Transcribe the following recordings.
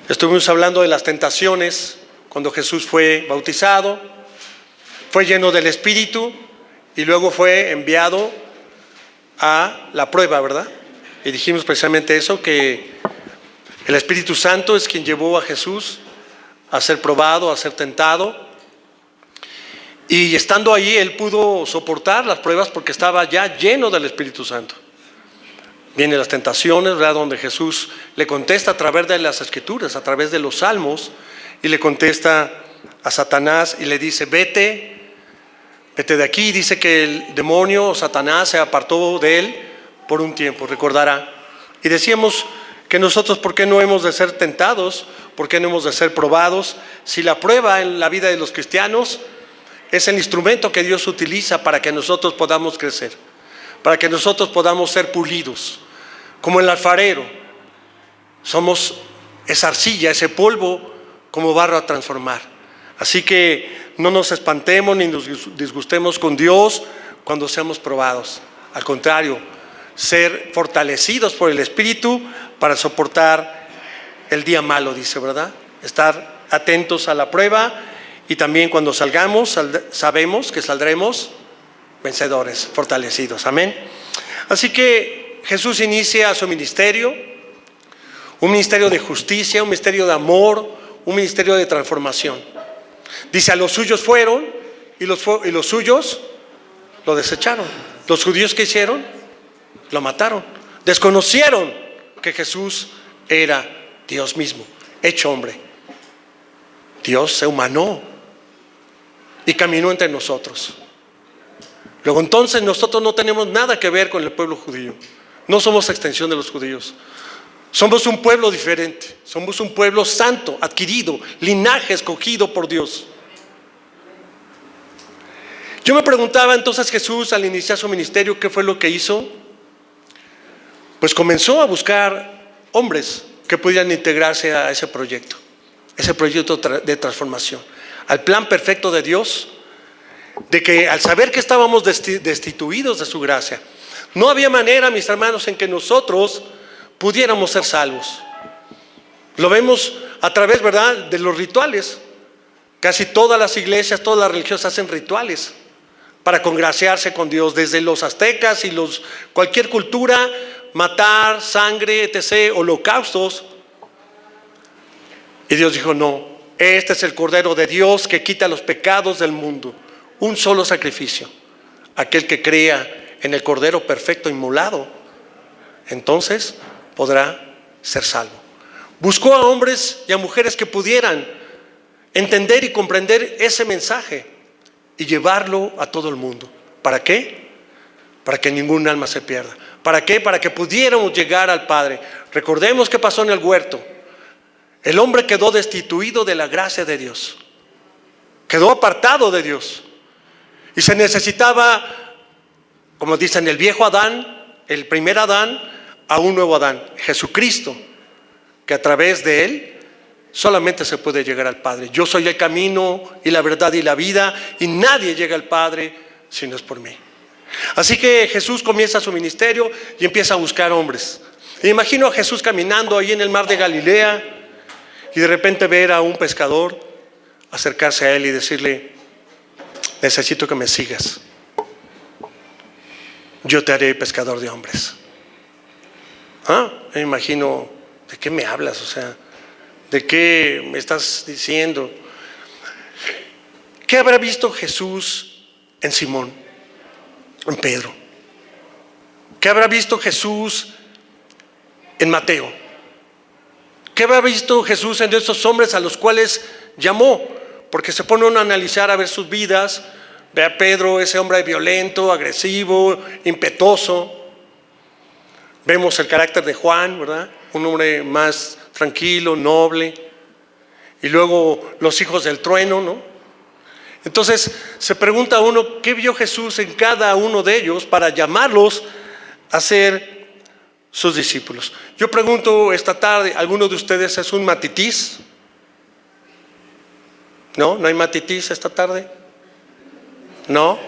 Estuvimos hablando de las tentaciones cuando Jesús fue bautizado, fue lleno del Espíritu y luego fue enviado a la prueba, ¿verdad? Y dijimos precisamente eso, que el Espíritu Santo es quien llevó a Jesús a ser probado, a ser tentado. Y estando ahí, él pudo soportar las pruebas porque estaba ya lleno del Espíritu Santo. Vienen las tentaciones, ¿verdad? Donde Jesús le contesta a través de las Escrituras, a través de los Salmos, y le contesta a Satanás y le dice: vete de aquí. Dice que el demonio, Satanás, se apartó de él por un tiempo, recordará. Y decíamos que nosotros, ¿por qué no hemos de ser tentados? ¿Por qué no hemos de ser probados? Si la prueba en la vida de los cristianos es el instrumento que Dios utiliza para que nosotros podamos crecer, para que nosotros podamos ser pulidos. Como el alfarero, somos esa arcilla, ese polvo como barro a transformar. Así que no nos espantemos ni nos disgustemos con Dios cuando seamos probados. Al contrario, ser fortalecidos por el Espíritu para soportar el día malo, dice, ¿verdad? Estar atentos a la prueba, y también cuando salgamos, sabemos que saldremos vencedores, fortalecidos. Amén. Así que Jesús inicia su ministerio, un ministerio de justicia, un ministerio de amor, un ministerio de transformación. Dice: a los suyos fueron y los suyos lo desecharon. Los judíos, ¿qué hicieron? Lo mataron. Desconocieron que Jesús era Dios mismo, hecho hombre. Dios se humanó y caminó entre nosotros. Luego entonces nosotros no tenemos nada que ver con el pueblo judío. No somos extensión de los judíos. Somos un pueblo diferente. Somos un pueblo santo, adquirido, linaje escogido por Dios. Yo me preguntaba entonces, Jesús al iniciar su ministerio, ¿qué fue lo que hizo? Pues comenzó a buscar hombres que pudieran integrarse a ese proyecto de transformación, al plan perfecto de Dios, de que al saber que estábamos destituidos de su gracia, no había manera, mis hermanos, en que nosotros pudiéramos ser salvos. Lo vemos a través, ¿verdad?, de los rituales. Casi todas las iglesias, todas las religiosas hacen rituales para congraciarse con Dios, desde los aztecas y cualquier cultura, matar, sangre, etc., holocaustos. Y Dios dijo: no, este es el Cordero de Dios que quita los pecados del mundo. Un solo sacrificio. Aquel que crea en el Cordero perfecto inmolado, entonces podrá ser salvo. Buscó a hombres y a mujeres que pudieran entender y comprender ese mensaje y llevarlo a todo el mundo. ¿Para qué? Para que ningún alma se pierda. ¿Para qué? Para que pudiéramos llegar al Padre. Recordemos qué pasó en el huerto. El hombre quedó destituido de la gracia de Dios, quedó apartado de Dios, y se necesitaba, como dicen, el viejo Adán, el primer Adán, a un nuevo Adán, Jesucristo, que a través de él solamente se puede llegar al Padre. Yo soy el camino y la verdad y la vida, y nadie llega al Padre si no es por mí. Así que Jesús comienza su ministerio y empieza a buscar hombres. Y imagino a Jesús caminando ahí en el mar de Galilea, y de repente ver a un pescador acercarse a él y decirle: necesito que me sigas, yo te haré pescador de hombres. Me imagino, ¿de qué me hablas? O sea, ¿de qué me estás diciendo? ¿Qué habrá visto Jesús en Simón, en Pedro? ¿Qué habrá visto Jesús en Mateo? ¿Qué habrá visto Jesús en esos hombres a los cuales llamó? Porque se pone uno a analizar, a ver sus vidas. Ve a Pedro, ese hombre violento, agresivo, impetuoso. Vemos el carácter de Juan, ¿verdad? Un hombre más tranquilo, noble. Y luego los hijos del trueno, ¿no? Entonces se pregunta uno, ¿qué vio Jesús en cada uno de ellos para llamarlos a ser sus discípulos? Yo pregunto esta tarde, ¿alguno de ustedes es un matitís? ¿No? ¿No hay matitís esta tarde? ¿No?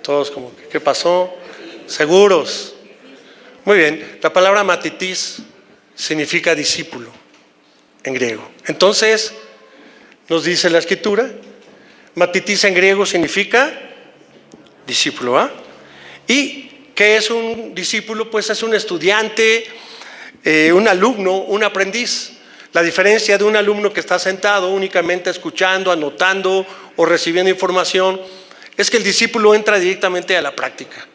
Todos como, ¿qué pasó? ¿Seguros? Muy bien, la palabra matitís significa discípulo. en griego. Entonces, nos dice la Escritura, matitis en griego significa discípulo, ¿ah? ¿Y qué es un discípulo? Pues es un estudiante, un alumno, un aprendiz. La diferencia de un alumno que está sentado únicamente escuchando, anotando o recibiendo información es que el discípulo entra directamente a la práctica.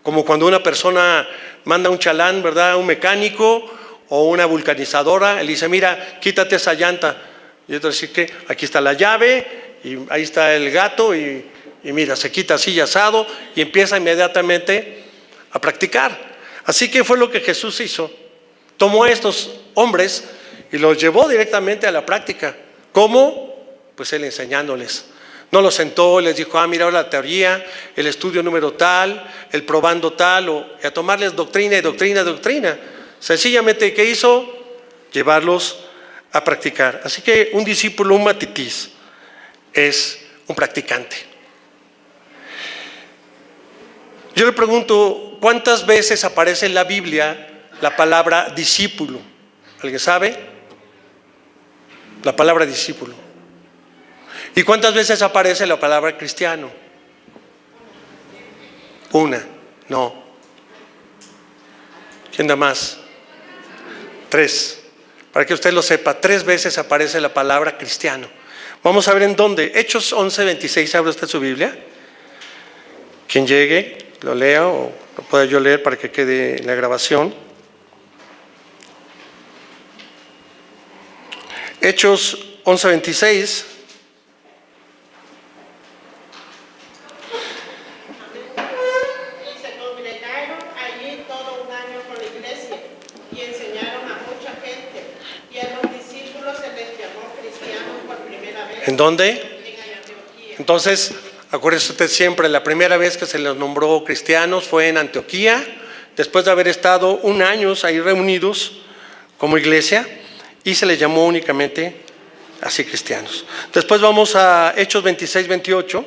Como cuando una persona manda un chalán, ¿verdad?, un mecánico o una vulcanizadora, él dice, mira, quítate esa llanta. Y otro dice que aquí está la llave y ahí está el gato y mira, se quita así y asado y empieza inmediatamente a practicar. Así que fue lo que Jesús hizo. Tomó a estos hombres y los llevó directamente a la práctica. ¿Cómo? Pues él enseñándoles. No los sentó, les dijo, mira ahora la teoría, el estudio número tal, el probando tal, o a tomarles doctrina y doctrina y doctrina. Sencillamente, ¿qué hizo? Llevarlos a practicar. Así que un discípulo, un matitis, es un practicante. Yo le pregunto, ¿cuántas veces aparece en la Biblia la palabra discípulo? ¿Alguien sabe? La palabra discípulo. ¿Y cuántas veces aparece la palabra cristiano? Una, no. ¿Quién da más? 3. Para que usted lo sepa, 3 veces aparece la palabra cristiano. Vamos a ver en dónde. Hechos 11:26, ¿abre usted su Biblia? Quien llegue, lo lea o lo pueda yo leer para que quede en la grabación. Hechos 11:26. ¿En dónde? Entonces, acuérdese usted siempre, la primera vez que se les nombró cristianos fue en Antioquía, después de haber estado 1 año ahí reunidos como iglesia, y se les llamó únicamente así cristianos. Después vamos a Hechos 26-28.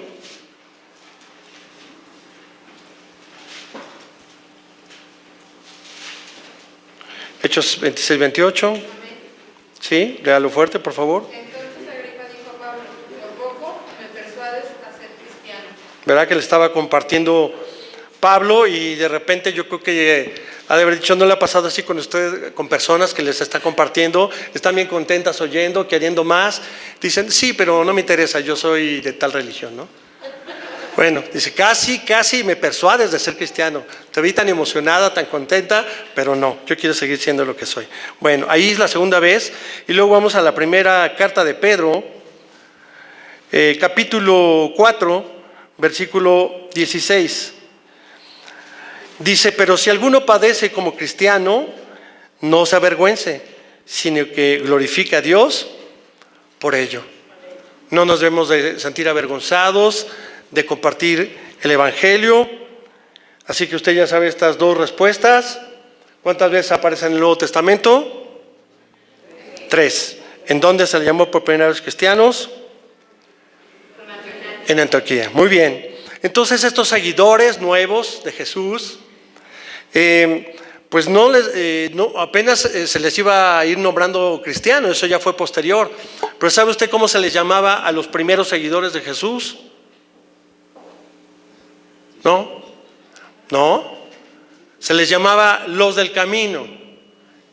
Hechos 26-28. Sí, léalo fuerte, por favor. ¿Verdad que le estaba compartiendo Pablo? Y de repente yo creo que ha de haber dicho, no le ha pasado así con ustedes, con personas que les está compartiendo, están bien contentas oyendo, queriendo más, dicen, sí, pero no me interesa, yo soy de tal religión, ¿no? Bueno, dice, casi me persuades de ser cristiano, te vi tan emocionada, tan contenta, pero no, yo quiero seguir siendo lo que soy. Bueno, ahí es la segunda vez, y luego vamos a la primera carta de Pedro, capítulo 4, versículo 16. Dice, pero si alguno padece como cristiano, no se avergüence, sino que glorifique a Dios por ello. No nos debemos de sentir avergonzados de compartir el Evangelio. Así que usted ya sabe estas 2 respuestas. ¿Cuántas veces aparece en el Nuevo Testamento? 3. ¿En dónde se le llamó por primera vez cristianos? En Antioquía. Muy bien. Entonces estos seguidores nuevos de Jesús, pues no apenas se les iba a ir nombrando cristianos, eso ya fue posterior. Pero ¿sabe usted cómo se les llamaba a los primeros seguidores de Jesús? No. Se les llamaba los del camino.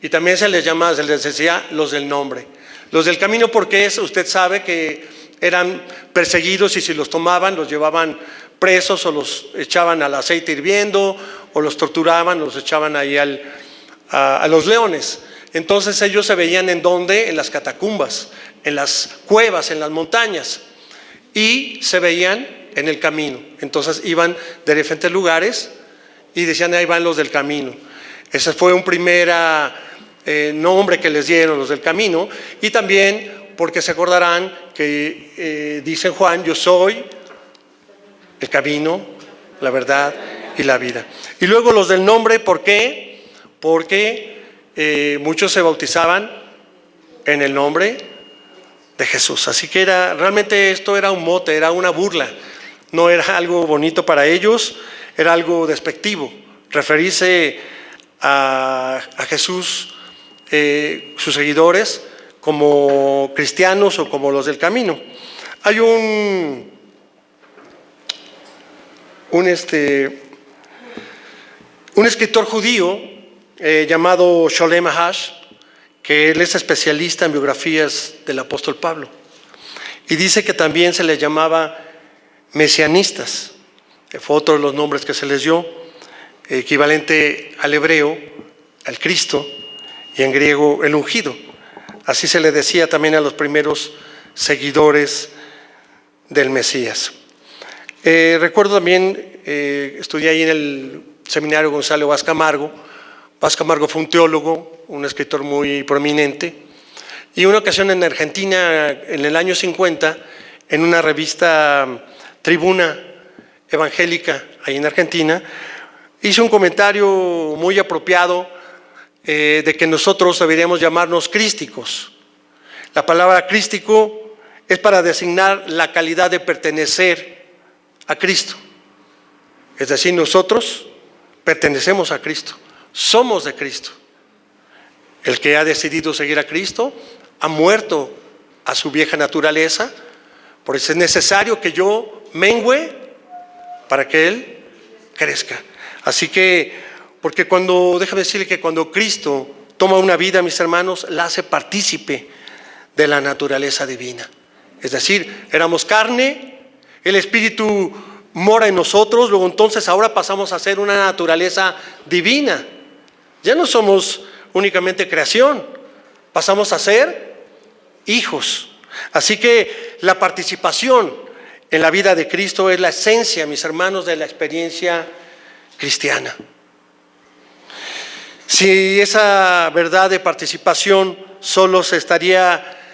Y también se les decía los del nombre. Los del camino porque usted sabe que eran perseguidos y si los tomaban los llevaban presos o los echaban al aceite hirviendo o los torturaban, los echaban ahí a los leones. Entonces ellos se veían ¿en dónde? En las catacumbas, en las cuevas, en las montañas, y se veían en el camino. Entonces iban de diferentes lugares y decían, ahí van los del camino. Ese fue un primer nombre que les dieron, los del camino. Y también porque se acordarán que dice Juan, yo soy el camino, la verdad y la vida. Y luego los del nombre, ¿por qué? Porque muchos se bautizaban en el nombre de Jesús. Así que realmente esto era un mote, era una burla. No era algo bonito para ellos, era algo despectivo. Referirse a Jesús, sus seguidores, como cristianos o como los del camino. Hay un escritor judío llamado Sholem Ahash, que él es especialista en biografías del apóstol Pablo, y dice que también se les llamaba mesianistas, que fue otro de los nombres que se les dio, equivalente al hebreo, al Cristo, y en griego el ungido. Así se le decía también a los primeros seguidores del Mesías. Recuerdo también, estudié ahí en el seminario Gonzalo Vaz Camargo. Vaz Camargo fue un teólogo, un escritor muy prominente, y una ocasión en Argentina, en el año 50, en una revista Tribuna Evangélica, ahí en Argentina, hizo un comentario muy apropiado de que nosotros deberíamos llamarnos crísticos. La palabra crístico es para designar la calidad de pertenecer a Cristo. Es decir, nosotros pertenecemos a Cristo, somos de Cristo. El que ha decidido seguir a Cristo ha muerto a su vieja naturaleza, por eso es necesario que yo mengüe para que Él crezca. Así que, porque déjame decirle que cuando Cristo toma una vida, mis hermanos, la hace partícipe de la naturaleza divina. Es decir, éramos carne, el Espíritu mora en nosotros, luego entonces ahora pasamos a ser una naturaleza divina. Ya no somos únicamente creación, pasamos a ser hijos. Así que la participación en la vida de Cristo es la esencia, mis hermanos, de la experiencia cristiana. Si esa verdad de participación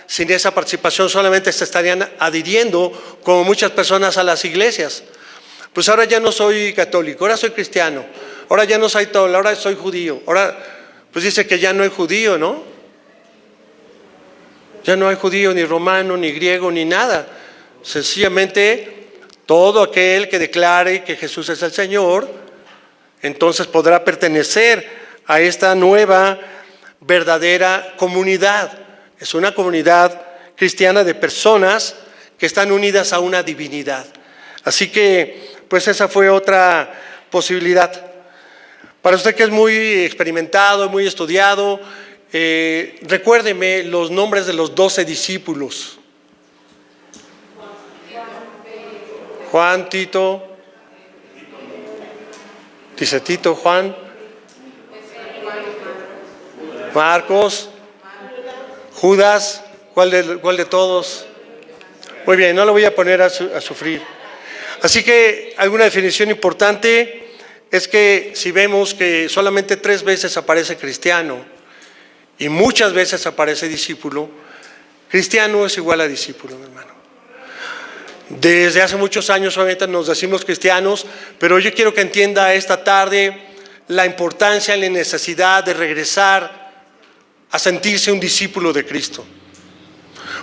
sin esa participación solamente se estarían adhiriendo, como muchas personas, a las iglesias. Pues ahora ya no soy católico, ahora soy cristiano, ahora ya no soy todo, ahora soy judío. Ahora, pues dice que ya no hay judío, ¿no? Ya no hay judío, ni romano, ni griego, ni nada. Sencillamente, todo aquel que declare que Jesús es el Señor, entonces podrá pertenecer a esta nueva, verdadera comunidad. Es una comunidad cristiana de personas que están unidas a una divinidad. Así que, pues esa fue otra posibilidad. Para usted que es muy experimentado, muy estudiado, recuérdeme los nombres de los 12 discípulos. Juan, Tito, dice Tito, Juan, Marcos, Judas, ¿cuál de todos? Muy bien, no lo voy a poner a sufrir. Así que alguna definición importante es que si vemos que solamente 3 veces aparece cristiano y muchas veces aparece discípulo, cristiano es igual a discípulo, mi hermano. Desde hace muchos años solamente nos decimos cristianos, pero yo quiero que entienda esta tarde la importancia y la necesidad de regresar a sentirse un discípulo de Cristo.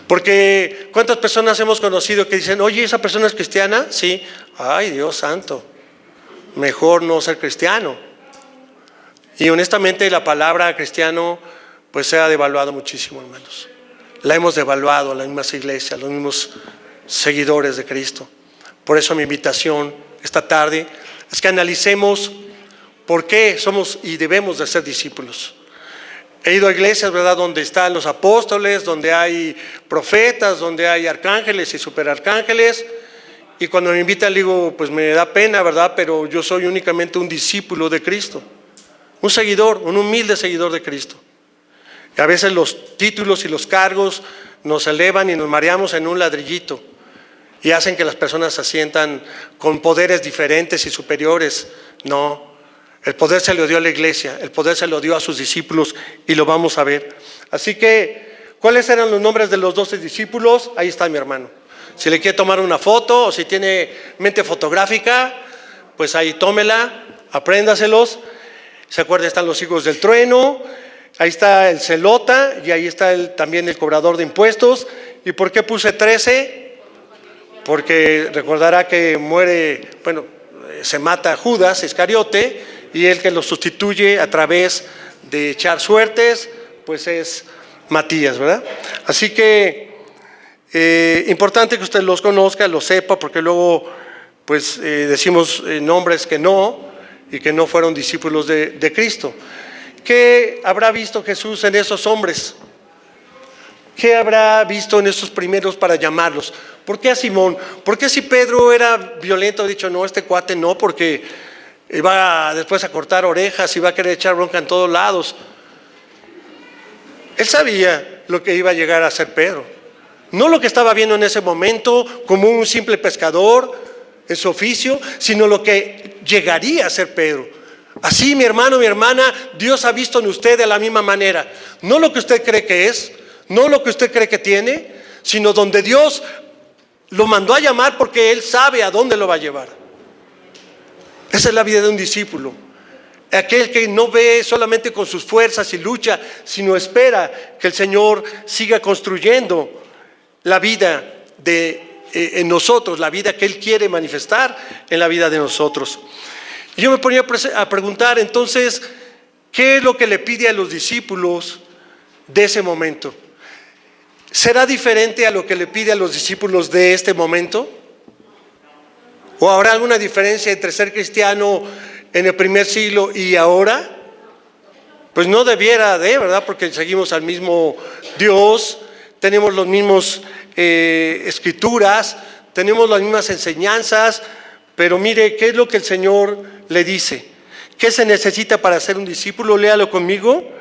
Porque ¿cuántas personas hemos conocido que dicen, oye, esa persona es cristiana? Sí. Ay, Dios santo, mejor no ser cristiano. Y honestamente la palabra cristiano pues se ha devaluado muchísimo, hermanos. La hemos devaluado, las mismas iglesias, los mismos seguidores de Cristo. Por eso mi invitación esta tarde es que analicemos por qué somos y debemos de ser discípulos. He ido a iglesias, ¿verdad?, donde están los apóstoles, donde hay profetas, donde hay arcángeles y superarcángeles, y cuando me invitan digo, pues me da pena, ¿verdad?, pero yo soy únicamente un discípulo de Cristo, un seguidor, un humilde seguidor de Cristo. Y a veces los títulos y los cargos nos elevan y nos mareamos en un ladrillito y hacen que las personas se sientan con poderes diferentes y superiores. No. El poder se lo dio a la iglesia, el poder se lo dio a sus discípulos y lo vamos a ver. Así que, ¿cuáles eran los nombres de los 12 discípulos? Ahí está mi hermano. Si le quiere tomar una foto o si tiene mente fotográfica, pues ahí tómela, apréndaselos. ¿Se acuerda? Están los hijos del trueno, ahí está el celota y ahí está también el cobrador de impuestos. ¿Y por qué puse 13? Porque recordará que se mata Judas Iscariote, y el que lo sustituye a través de echar suertes, pues es Matías, ¿verdad? Así que importante que usted los conozca, los sepa, porque luego pues decimos nombres que no y que no fueron discípulos de Cristo. ¿Qué habrá visto Jesús en esos hombres? ¿Qué habrá visto en esos primeros para llamarlos? ¿Por qué a Simón? ¿Por qué si Pedro era violento ha dicho no, este cuate no, porque va después a cortar orejas y va a querer echar bronca en todos lados? Él sabía lo que iba a llegar a ser Pedro. No lo que estaba viendo en ese momento como un simple pescador en su oficio, sino lo que llegaría a ser Pedro. Así, mi hermano, mi hermana, Dios ha visto en usted de la misma manera. No lo que usted cree que es, no lo que usted cree que tiene, sino donde Dios lo mandó a llamar porque Él sabe a dónde lo va a llevar. Esa es la vida de un discípulo. Aquel que no ve solamente con sus fuerzas y lucha, sino espera que el Señor siga construyendo la vida en nosotros, la vida que Él quiere manifestar en la vida de nosotros. Y yo me ponía a preguntar entonces, ¿qué es lo que le pide a los discípulos de ese momento? ¿Será diferente a lo que le pide a los discípulos de este momento? ¿O habrá alguna diferencia entre ser cristiano en el primer siglo y ahora? Pues no debiera de, ¿verdad? Porque seguimos al mismo Dios, tenemos los mismos escrituras, tenemos las mismas enseñanzas, pero mire, ¿qué es lo que el Señor le dice? ¿Qué se necesita para ser un discípulo? Léalo conmigo.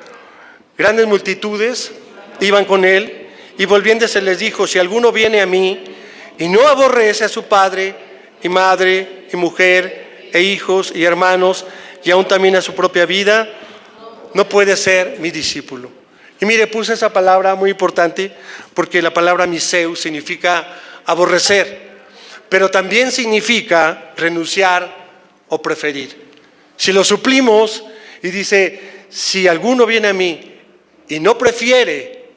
Grandes multitudes iban con Él y volviéndose les dijo, si alguno viene a mí y no aborrece a su padre y madre y mujer e hijos y hermanos y aún también a su propia vida, no puede ser mi discípulo. Y mire, puse esa palabra muy importante porque la palabra miseu significa aborrecer, pero también significa renunciar o preferir. Si lo suplimos y dice, si alguno viene a mí y no prefiere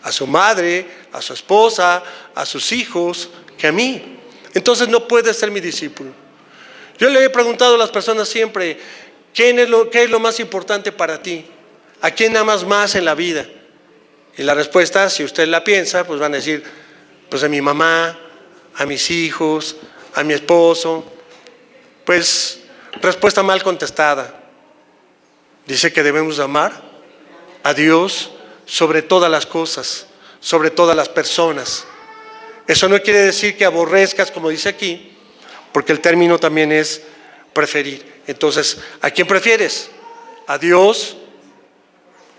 a su madre, a su esposa, a sus hijos, que a mí, entonces no puede ser mi discípulo. Yo le he preguntado a las personas siempre, ¿qué es lo más importante para ti? ¿A quién amas más en la vida? Y la respuesta, si usted la piensa, pues van a decir, pues a mi mamá, a mis hijos, a mi esposo. Pues respuesta mal contestada. Dice que debemos amar a Dios sobre todas las cosas, sobre todas las personas. Eso no quiere decir que aborrezcas, como dice aquí, porque el término también es preferir. Entonces, ¿a quién prefieres? ¿A Dios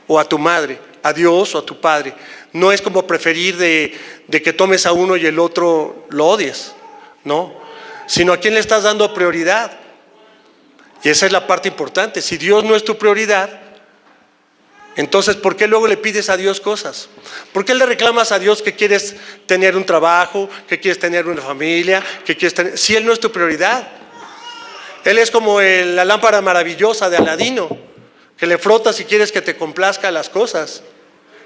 o a tu madre? ¿A Dios o a tu padre? No es como preferir de que tomes a uno y el otro lo odies, no, sino a quién le estás dando prioridad. Y esa es la parte importante. Si Dios no es tu prioridad, entonces ¿por qué luego le pides a Dios cosas? ¿Por qué le reclamas a Dios que quieres tener un trabajo, que quieres tener una familia, que quieres tener, si Él no es tu prioridad? Él es como la lámpara maravillosa de Aladino, que le frotas si quieres que te complazca las cosas.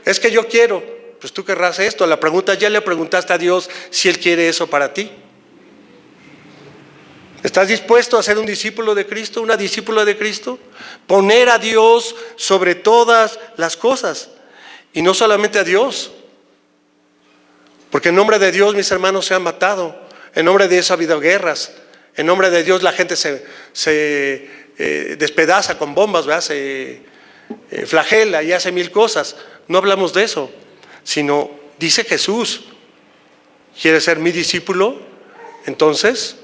Es que yo quiero, pues tú querrás esto. La pregunta, ¿ya le preguntaste a Dios si Él quiere eso para ti? ¿Estás dispuesto a ser un discípulo de Cristo, una discípula de Cristo? Poner a Dios sobre todas las cosas y no solamente a Dios. Porque en nombre de Dios, mis hermanos, se han matado. En nombre de Dios ha habido guerras. En nombre de Dios la gente se despedaza con bombas, ¿verdad? Se flagela y hace mil cosas. No hablamos de eso, sino dice Jesús, ¿quieres ser mi discípulo? Entonces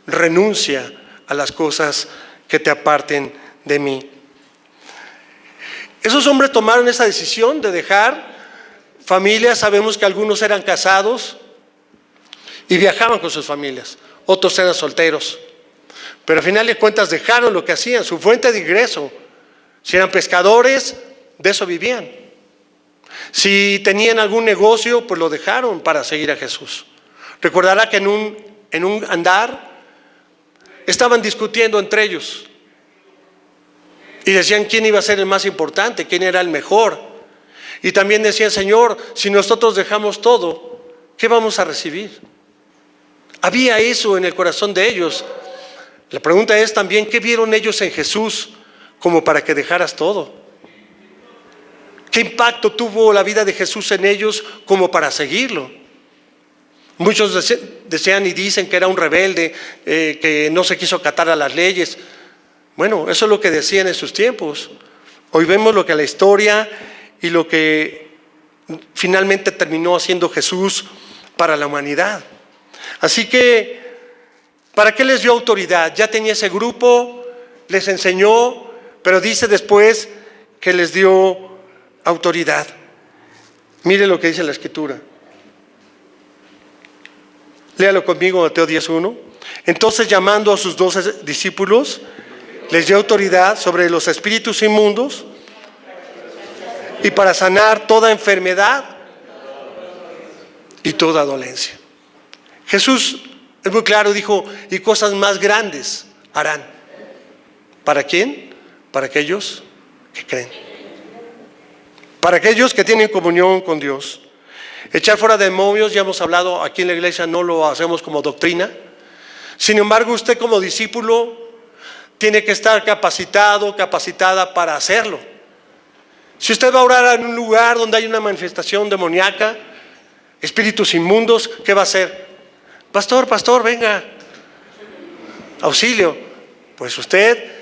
renuncia a las cosas que te aparten de mí. Esos hombres tomaron esa decisión de dejar familias. Sabemos que algunos eran casados y viajaban con sus familias, otros eran solteros, pero al final de cuentas dejaron lo que hacían, su fuente de ingreso. Si eran pescadores, de eso vivían. Si tenían algún negocio, pues lo dejaron para seguir a Jesús. Recordará que en un andar estaban discutiendo entre ellos y decían quién iba a ser el más importante, quién era el mejor. Y también decían, Señor, si nosotros dejamos todo, ¿qué vamos a recibir? Había eso en el corazón de ellos. La pregunta es también, ¿qué vieron ellos en Jesús como para que dejaras todo? ¿Qué impacto tuvo la vida de Jesús en ellos como para seguirlo? Muchos desean y dicen que era un rebelde, que no se quiso acatar a las leyes. Bueno, eso es lo que decían en sus tiempos. Hoy vemos lo que la historia y lo que finalmente terminó haciendo Jesús para la humanidad. Así que, ¿para qué les dio autoridad? Ya tenía ese grupo, les enseñó, pero dice después que les dio autoridad. Mire lo que dice la Escritura. Léalo conmigo, Mateo 10:1. Entonces, llamando a sus 12 discípulos, les dio autoridad sobre los espíritus inmundos y para sanar toda enfermedad y toda dolencia. Jesús es muy claro, dijo, y cosas más grandes harán. ¿Para quién? Para aquellos que creen. Para aquellos que tienen comunión con Dios. Echar fuera demonios, ya hemos hablado aquí en la iglesia, no lo hacemos como doctrina. Sin embargo, usted como discípulo tiene que estar capacitado, capacitada para hacerlo. Si usted va a orar en un lugar donde hay una manifestación demoníaca, espíritus inmundos, ¿qué va a hacer? Pastor, venga, auxilio. Pues usted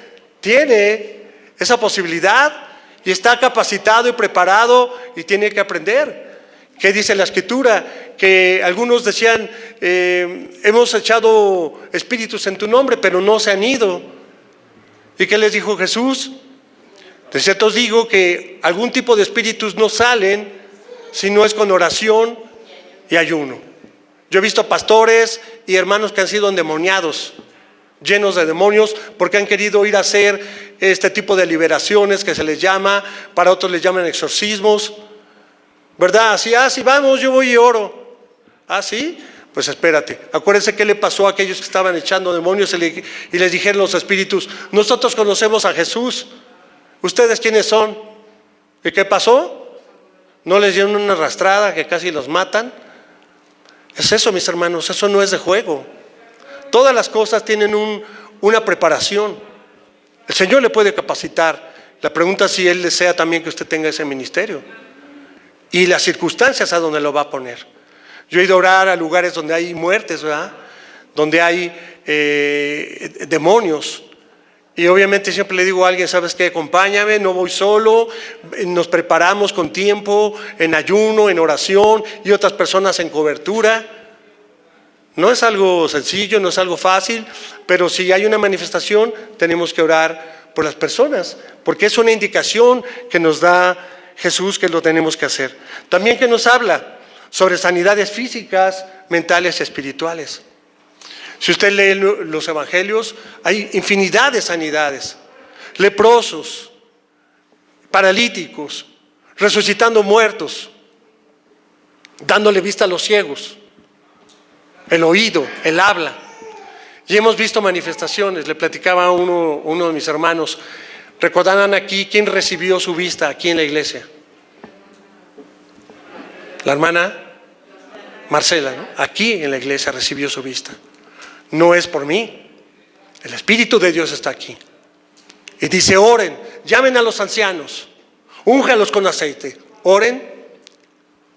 tiene esa posibilidad y está capacitado y preparado y tiene que aprender. ¿Qué dice la Escritura? Que algunos decían, hemos echado espíritus en tu nombre, pero no se han ido. ¿Y qué les dijo Jesús? De cierto os digo que algún tipo de espíritus no salen si no es con oración y ayuno. Yo he visto pastores y hermanos que han sido endemoniados, llenos de demonios, porque han querido ir a hacer este tipo de liberaciones que se les llama, para otros les llaman exorcismos, ¿verdad? Así, vamos, yo voy y oro. ¿Sí? Pues espérate. Acuérdense qué le pasó a aquellos que estaban echando demonios y les dijeron los espíritus, nosotros conocemos a Jesús, ¿ustedes quiénes son? ¿Y qué pasó? ¿No les dieron una arrastrada que casi los matan? Es eso, mis hermanos, eso no es de juego. Todas las cosas tienen una preparación. El Señor le puede capacitar. La pregunta es si Él desea también que usted tenga ese ministerio y las circunstancias a donde lo va a poner. Yo he ido a orar a lugares donde hay muertes, ¿verdad? Donde hay demonios. Y obviamente siempre le digo a alguien, ¿sabes qué? Acompáñame, no voy solo. Nos preparamos con tiempo, en ayuno, en oración, y otras personas en cobertura. No es algo sencillo, no es algo fácil, pero si hay una manifestación, tenemos que orar por las personas, porque es una indicación que nos da Jesús que lo tenemos que hacer. También que nos habla sobre sanidades físicas, mentales y espirituales. Si usted lee los evangelios, hay infinidad de sanidades. Leprosos, paralíticos, resucitando muertos, dándole vista a los ciegos, el oído, el habla. Y hemos visto manifestaciones. Le platicaba a uno de mis hermanos, recordarán aquí quién recibió su vista aquí en la iglesia. La hermana Marcela, ¿no? Aquí en la iglesia recibió su vista. No es por mí, el Espíritu de Dios está aquí. Y dice, oren, llamen a los ancianos, únjalos con aceite, oren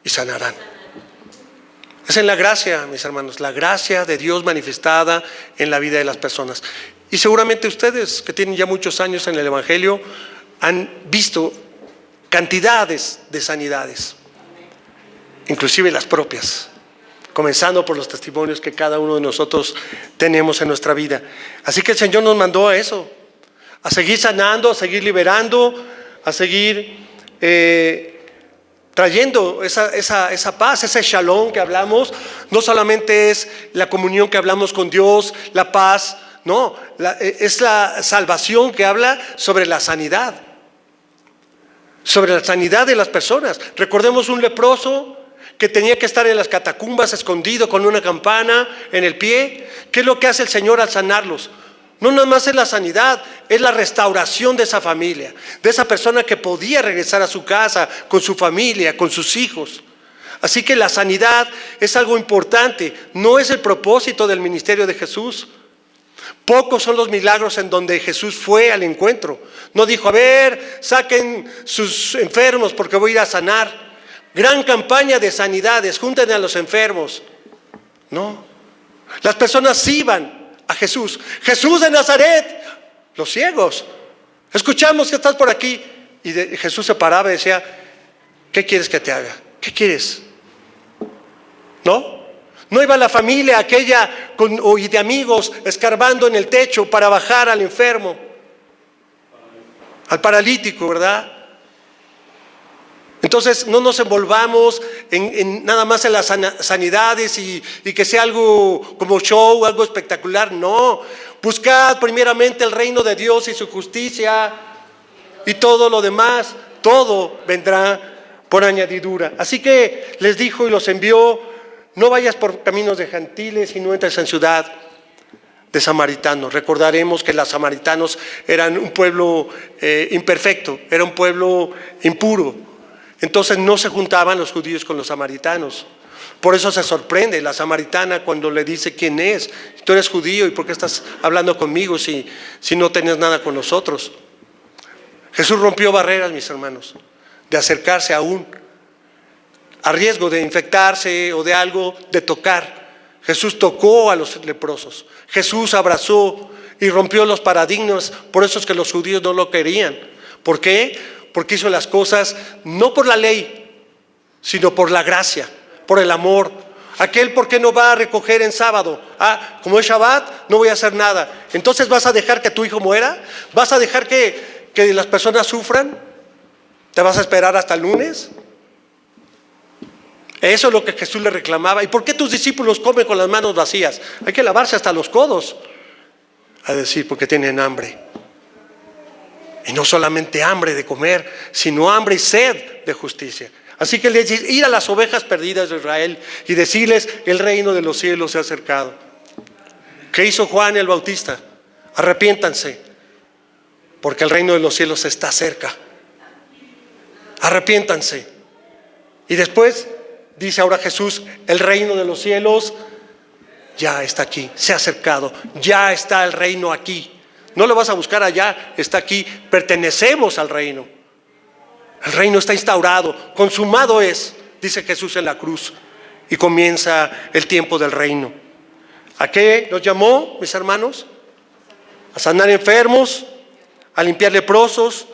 y sanarán. Es en la gracia, mis hermanos, la gracia de Dios manifestada en la vida de las personas. Y seguramente ustedes que tienen ya muchos años en el Evangelio han visto cantidades de sanidades, inclusive las propias, comenzando por los testimonios que cada uno de nosotros tenemos en nuestra vida. Así que el Señor nos mandó a eso, a seguir sanando, a seguir liberando, a seguir trayendo esa paz, ese shalom que hablamos. No solamente es la comunión que hablamos con Dios, la paz, no, es la salvación que habla sobre la sanidad de las personas. Recordemos un leproso que tenía que estar en las catacumbas escondido con una campana en el pie. ¿Qué es lo que hace el Señor al sanarlos? No nada más es la sanidad, es la restauración de esa familia, de esa persona que podía regresar a su casa, con su familia, con sus hijos. Así que la sanidad es algo importante, no es el propósito del ministerio de Jesús. Pocos son los milagros en donde Jesús fue al encuentro. No dijo, a ver, saquen sus enfermos porque voy a ir a sanar. Gran campaña de sanidades, junten a los enfermos. No, las personas iban a Jesús. Jesús de Nazaret, los ciegos. Escuchamos que estás por aquí. Y Jesús se paraba y decía, ¿qué quieres que te haga? ¿Qué quieres? ¿No? No iba la familia aquella y de amigos escarbando en el techo para bajar al enfermo, al paralítico, ¿verdad? Entonces no nos envolvamos en nada más en las sanidades y que sea algo como show, algo espectacular. No, buscad primeramente el reino de Dios y su justicia y todo lo demás, todo vendrá por añadidura. Así que les dijo y los envió, no vayas por caminos de gentiles y no entres en ciudad de samaritanos. Recordaremos que los samaritanos eran un pueblo imperfecto, era un pueblo impuro. Entonces no se juntaban los judíos con los samaritanos. Por eso se sorprende la samaritana cuando le dice quién es. Tú eres judío y ¿por qué estás hablando conmigo si no tenés nada con nosotros? Jesús rompió barreras, mis hermanos, de acercarse aún a riesgo de infectarse o de algo, de tocar. Jesús tocó a los leprosos. Jesús abrazó y rompió los paradigmas. Por eso es que los judíos no lo querían. ¿Por qué? Porque hizo las cosas no por la ley, sino por la gracia, por el amor. Aquel, ¿por qué no va a recoger en sábado? Como es Shabbat, no voy a hacer nada. Entonces, ¿vas a dejar que tu hijo muera? ¿Vas a dejar que las personas sufran? ¿Te vas a esperar hasta el lunes? Eso es lo que Jesús le reclamaba. ¿Y por qué tus discípulos comen con las manos vacías? Hay que lavarse hasta los codos. A decir, porque tienen hambre. Y no solamente hambre de comer, sino hambre y sed de justicia. Así que les dice, ir a las ovejas perdidas de Israel y decirles, el reino de los cielos se ha acercado. ¿Qué hizo Juan el Bautista? Arrepiéntanse, porque el reino de los cielos está cerca. Arrepiéntanse. Y después dice ahora Jesús, el reino de los cielos ya está aquí, se ha acercado, ya está el reino aquí. No lo vas a buscar allá, está aquí, pertenecemos al reino. El reino está instaurado, consumado es, dice Jesús en la cruz, y comienza el tiempo del reino. ¿A qué nos llamó, mis hermanos? A sanar enfermos, a limpiar leprosos,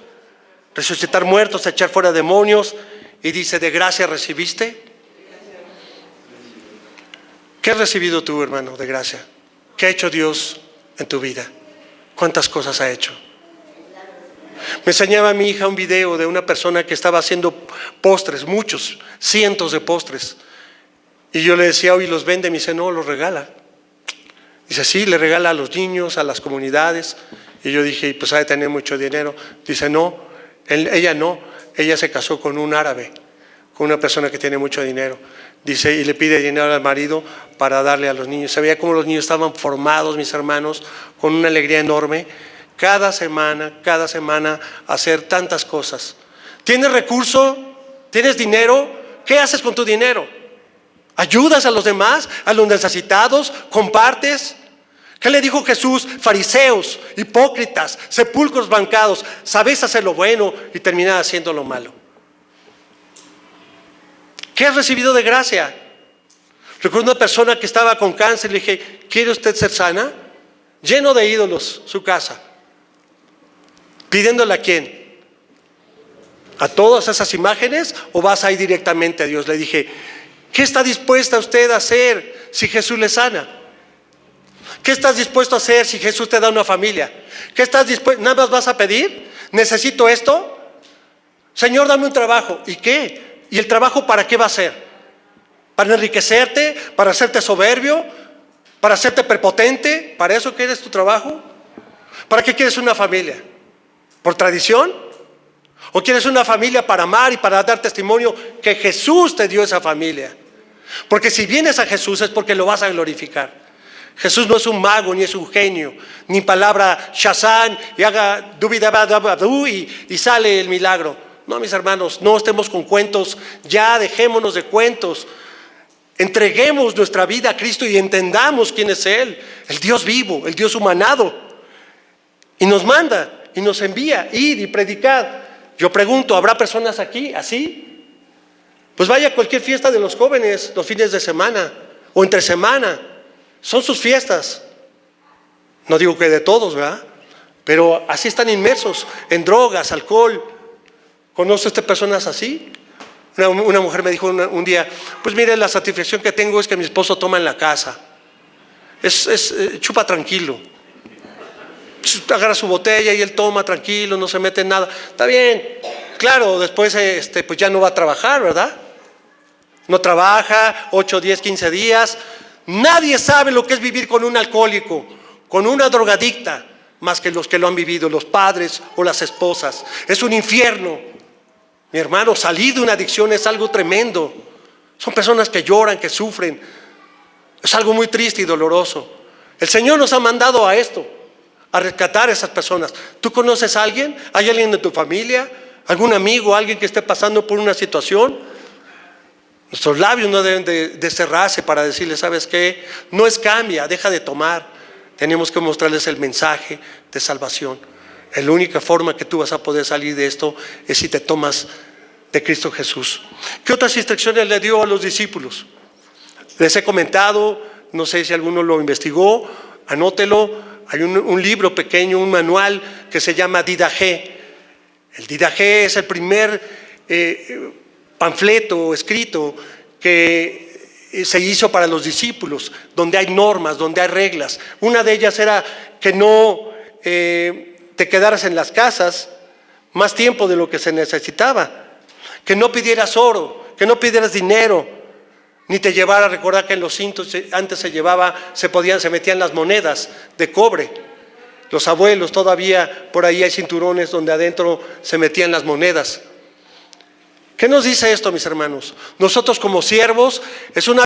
resucitar muertos, a echar fuera demonios, y dice, ¿de gracia recibiste? ¿Qué has recibido tú, hermano, de gracia? ¿Qué ha hecho Dios en tu vida? ¿Cuántas cosas ha hecho? Me enseñaba a mi hija un video de una persona que estaba haciendo postres, muchos, cientos de postres. Y yo le decía, hoy los vende, me dice, no, los regala. Dice, sí, le regala a los niños, a las comunidades. Y yo dije, pues ha de tener mucho dinero. Dice, no, ella se casó con un árabe, con una persona que tiene mucho dinero. Dice, y le pide dinero al marido para darle a los niños. Se veía cómo los niños estaban formados, mis hermanos, con una alegría enorme. Cada semana, hacer tantas cosas. ¿Tienes recurso? ¿Tienes dinero? ¿Qué haces con tu dinero? ¿Ayudas a los demás? ¿A los necesitados? ¿Compartes? ¿Qué le dijo Jesús? Fariseos, hipócritas, sepulcros bancados, sabéis hacer lo bueno y terminad haciendo lo malo. ¿Qué has recibido de gracia? Recuerdo una persona que estaba con cáncer, le dije, ¿quiere usted ser sana? Lleno de ídolos su casa. ¿Pidiéndole a quién? ¿A todas esas imágenes o vas a ir directamente a Dios? Le dije, ¿qué está dispuesta usted a hacer si Jesús le sana? ¿Qué estás dispuesto a hacer si Jesús te da una familia? ¿Qué estás dispuesto? ¿Nada más vas a pedir? ¿Necesito esto? Señor, dame un trabajo. ¿Y qué? ¿Y el trabajo para qué va a ser? ¿Para enriquecerte? ¿Para hacerte soberbio? ¿Para hacerte prepotente? ¿Para eso quieres tu trabajo? ¿Para qué quieres una familia? ¿Por tradición? ¿O quieres una familia para amar y para dar testimonio que Jesús te dio esa familia? Porque si vienes a Jesús es porque lo vas a glorificar. Jesús no es un mago, ni es un genio, ni palabra shazán y haga dubidabadabadú y sale el milagro. No, mis hermanos, no estemos con cuentos, ya dejémonos de cuentos. Entreguemos nuestra vida a Cristo y entendamos quién es Él, el Dios vivo, el Dios humanado. Y nos manda y nos envía, ir y predicar. Yo pregunto, ¿habrá personas aquí así? Pues vaya a cualquier fiesta de los jóvenes los fines de semana o entre semana. Son sus fiestas. No digo que de todos, ¿verdad? Pero así están inmersos en drogas, alcohol. ¿Conoce usted personas así? Una mujer me dijo un día, pues mire, la satisfacción que tengo es que mi esposo toma en la casa. Chupa tranquilo. Agarra su botella y él toma tranquilo, no se mete en nada. Está bien. Claro, después pues ya no va a trabajar, ¿verdad? No trabaja 8, 10, 15 días. Nadie sabe lo que es vivir con un alcohólico, con una drogadicta, más que los que lo han vivido, los padres o las esposas. Es un infierno. Mi hermano, salir de una adicción es algo tremendo. Son personas que lloran, que sufren. Es algo muy triste y doloroso. El Señor nos ha mandado a esto, a rescatar a esas personas. ¿Tú conoces a alguien? ¿Hay alguien de tu familia? ¿Algún amigo? ¿Alguien que esté pasando por una situación? Nuestros labios no deben de cerrarse para decirles, ¿sabes qué? No es cambia, deja de tomar. Tenemos que mostrarles el mensaje de salvación. La única forma que tú vas a poder salir de esto es si te tomas de Cristo Jesús. ¿Qué otras instrucciones le dio a los discípulos? Les he comentado, no sé si alguno lo investigó, anótelo. Hay un libro pequeño, un manual que se llama Didache. El Didache es el primer panfleto escrito que se hizo para los discípulos, donde hay normas, donde hay reglas. Una de ellas era que no te quedaras en las casas más tiempo de lo que se necesitaba, que no pidieras oro, que no pidieras dinero, ni te llevara. Recordar que en los cintos antes se metían las monedas de cobre. Los abuelos todavía por ahí hay cinturones donde adentro se metían las monedas. ¿Qué nos dice esto, mis hermanos? Nosotros como siervos es una